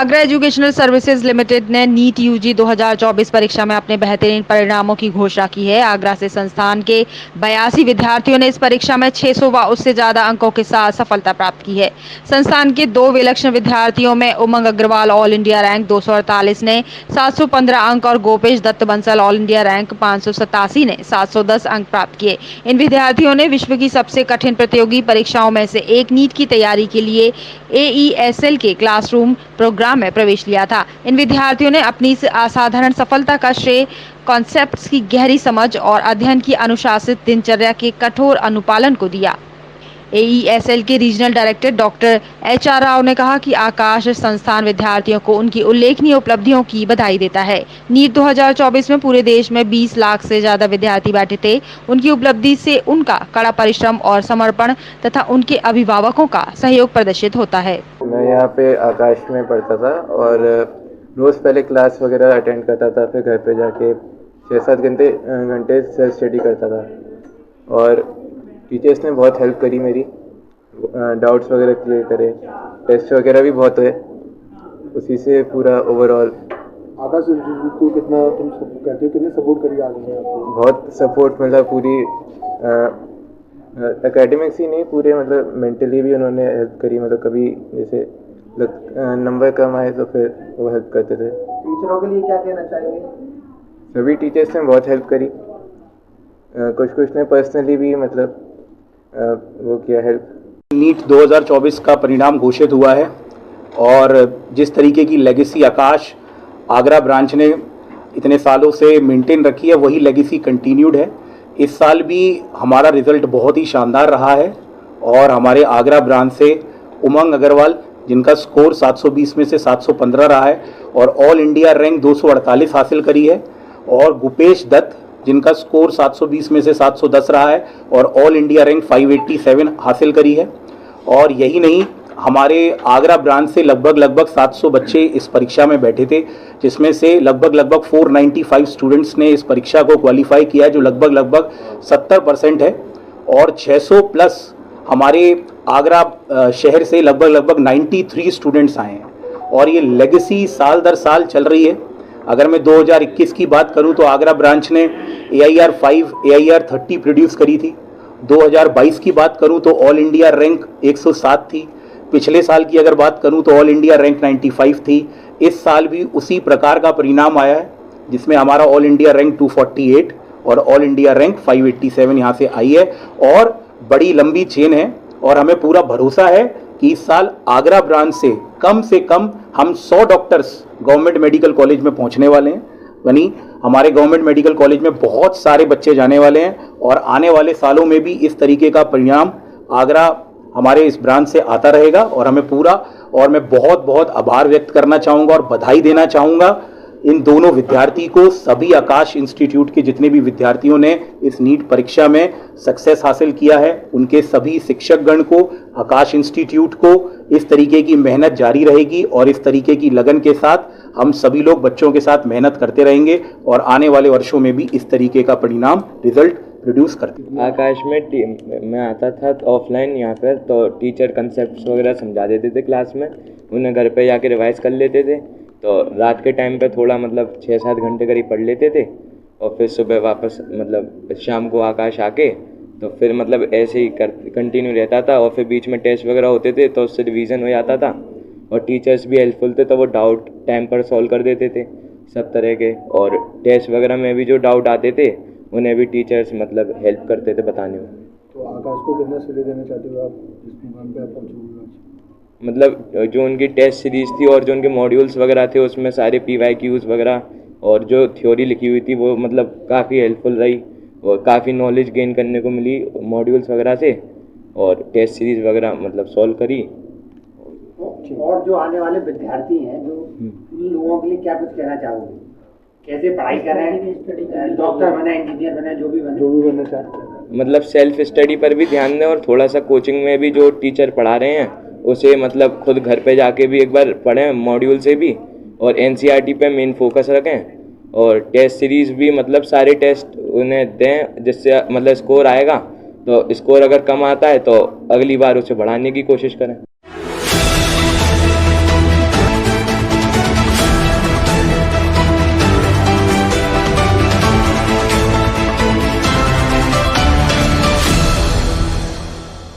Agra educational services limited ने NEET UG 2024 परीक्षा में अपने बेहतरीन परिणामों की घोषणा की है। आगरा से संस्थान के 82 विद्यार्थियों ने इस परीक्षा में 600 व उससे ज्यादा अंकों के साथ सफलता प्राप्त की है। संस्थान के 2 विलक्षण विद्यार्थियों में Umang Agarwal all India rank 248 ने 715 अंक और Gopesh Dutt Bansal all India rank 587 ने 710 अंक प्राप्त किए। इन विद्यार्थियों ने विश्व की सबसे कठिन प्रतियोगी परीक्षाओं में से एक नीट की तैयारी के लिए AESL के क्लासरूम प्रोग्राम में प्रवेश लिया था। इन विद्यार्थियों ने अपनी इस असाधारण सफलता का श्रेय कॉन्सेप्ट्स की गहरी समझ और अध्ययन की अनुशासित दिनचर्या के कठोर अनुपालन को दिया। AESL के regional director doctor HR Rao ने कहा कि आकाश संस्थान विद्यार्थियों को उनकी उल्लेखनीय उपलब्धियों की बधाई देता है। नीट 2024 में पूरे देश में 20 लाख से ज्यादा विद्यार्थी बैठे थे। उनकी उपलब्धि से उनका कड़ा परिश्रम और समर्पण तथा उनके अभिभावकों का सहयोग प्रदर्शित होता है। मैं यहाँ पे आकाश में पढ़ता था और रोज़ पहले क्लास वगैरह अटेंड करता था, फिर घर पे जाके 6-7 घंटे सेल्फ स्टडी करता था और टीचर्स ने बहुत हेल्प करी मेरी, डाउट्स वगैरह क्लियर करे, टेस्ट वगैरह भी बहुत हुए, उसी से पूरा ओवरऑल। आकाश को कितना तुम कहते हो, कितने सपोर्ट करी आगे में आपको? बहुत सपोर्ट मिला, पूरी एकेडमिक्स ही नहीं, पूरे मतलब मेंटली भी उन्होंने हेल्प करी। मतलब कभी जैसे नंबर कम आए तो फिर वो हेल्प करते थे। टीचरों के लिए क्या कहना चाहेंगे? सभी टीचर्स ने बहुत हेल्प करी, कुछ ने पर्सनली भी मतलब वो किया हेल्प। नीट 2024 का परिणाम घोषित हुआ है और जिस तरीके की लेगेसी आकाश आगरा ब्रांच ने इतने सालों से मेंटेन रखी है, वही लेगेसी कंटिन्यूड है। इस साल भी हमारा रिजल्ट बहुत ही शानदार रहा है और हमारे आगरा ब्रांच से उमंग अग्रवाल, जिनका स्कोर 720 में से 715 रहा है और ऑल इंडिया रैंक 248 हासिल करी है, और गुपेश दत्त, जिनका स्कोर 720 में से 710 रहा है और ऑल इंडिया रैंक 587 हासिल करी है। और यही नहीं, हमारे आगरा ब्रांच से लगभग 700 बच्चे इस परीक्षा में बैठे थे, जिसमें से लगभग 495 स्टूडेंट्स ने इस परीक्षा को क्वालिफाई किया है, जो लगभग 70% है। और 600 प्लस हमारे आगरा शहर से लगभग 93 स्टूडेंट्स आए हैं और ये लेगेसी साल दर साल चल रही है। अगर मैं 2021 की बात करूं तो आगरा ब्रांच ने AIR 5, AIR 30 प्रोड्यूस करी थी। 2022 की बात करूं तो ऑल इंडिया रैंक 107 थी। पिछले साल की अगर बात करूं तो ऑल इंडिया रैंक 95 थी। इस साल भी उसी प्रकार का परिणाम आया है, जिसमें हमारा ऑल इंडिया रैंक 248 और ऑल इंडिया रैंक 587 यहाँ से आई है और बड़ी लंबी चेन है। और हमें पूरा भरोसा है कि इस साल आगरा ब्रांच से कम हम 100 डॉक्टर्स गवर्नमेंट मेडिकल कॉलेज में पहुंचने वाले हैं। यानी हमारे गवर्नमेंट मेडिकल कॉलेज में बहुत सारे बच्चे जाने वाले हैं और आने वाले सालों में भी इस तरीके का परिणाम आगरा हमारे इस ब्रांच से आता रहेगा। और हमें पूरा, और मैं बहुत आभार व्यक्त करना चाहूँगा और बधाई देना चाहूँगा इन दोनों विद्यार्थी को, सभी आकाश इंस्टीट्यूट के जितने भी विद्यार्थियों ने इस नीट परीक्षा में सक्सेस हासिल किया है, उनके सभी शिक्षकगण को, आकाश इंस्टीट्यूट को। इस तरीके की मेहनत जारी रहेगी और इस तरीके की लगन के साथ हम सभी लोग बच्चों के साथ मेहनत करते रहेंगे और आने वाले वर्षों में भी इस तरीके का परिणाम रिजल्ट प्रोड्यूस करते। आकाश में मैं आता था ऑफलाइन यहाँ पर, तो टीचर कंसेप्ट वगैरह समझा देते थे क्लास में, उन्हें घर पे जाके रिवाइज कर लेते थे। तो रात के टाइम पे थोड़ा मतलब 6-7 घंटे करीब पढ़ लेते थे और फिर सुबह वापस मतलब शाम को आकाश आके तो फिर मतलब ऐसे ही कंटिन्यू रहता था। और फिर बीच में टेस्ट वगैरह होते थे तो उससे रिवीजन हो जाता था और टीचर्स भी हेल्पफुल थे, तो वो डाउट टाइम पर सॉल्व कर देते थे सब तरह के। और टेस्ट वगैरह में भी जो डाउट आते थे उन्हें भी टीचर्स मतलब हेल्प करते थे बताने में। तो आकाश को कितना श्रेय देना चाहते हो आप जिस मुकाम पे आप पहुंचे? मतलब जो उनकी टेस्ट सीरीज थी और जो उनके मॉड्यूल्स वगैरह थे, उसमें सारे PYQs वगैरह और जो थ्योरी लिखी हुई थी वो मतलब काफ़ी हेल्पफुल रही और काफ़ी नॉलेज गेन करने को मिली मॉड्यूल्स वगैरह से, और टेस्ट सीरीज वगैरह मतलब सॉल्व करी। और जो आने वाले विद्यार्थी हैं, जो उन लोगों के लिए क्या कुछ कहना चाहोगे? कैसे पढ़ाई कर रहे हैं, डॉक्टर बने, इंजीनियर बने, जो भी बनना चाहते हैं? मतलब सेल्फ स्टडी पर भी ध्यान दें और थोड़ा सा कोचिंग में भी जो टीचर पढ़ा रहे हैं उसे मतलब खुद घर पे जाके भी एक बार पढ़ें मॉड्यूल से भी, और NCERT पे मेन फोकस रखें और टेस्ट सीरीज भी मतलब सारे टेस्ट उन्हें दें, जिससे मतलब स्कोर आएगा। तो स्कोर अगर कम आता है तो अगली बार उसे बढ़ाने की कोशिश करें।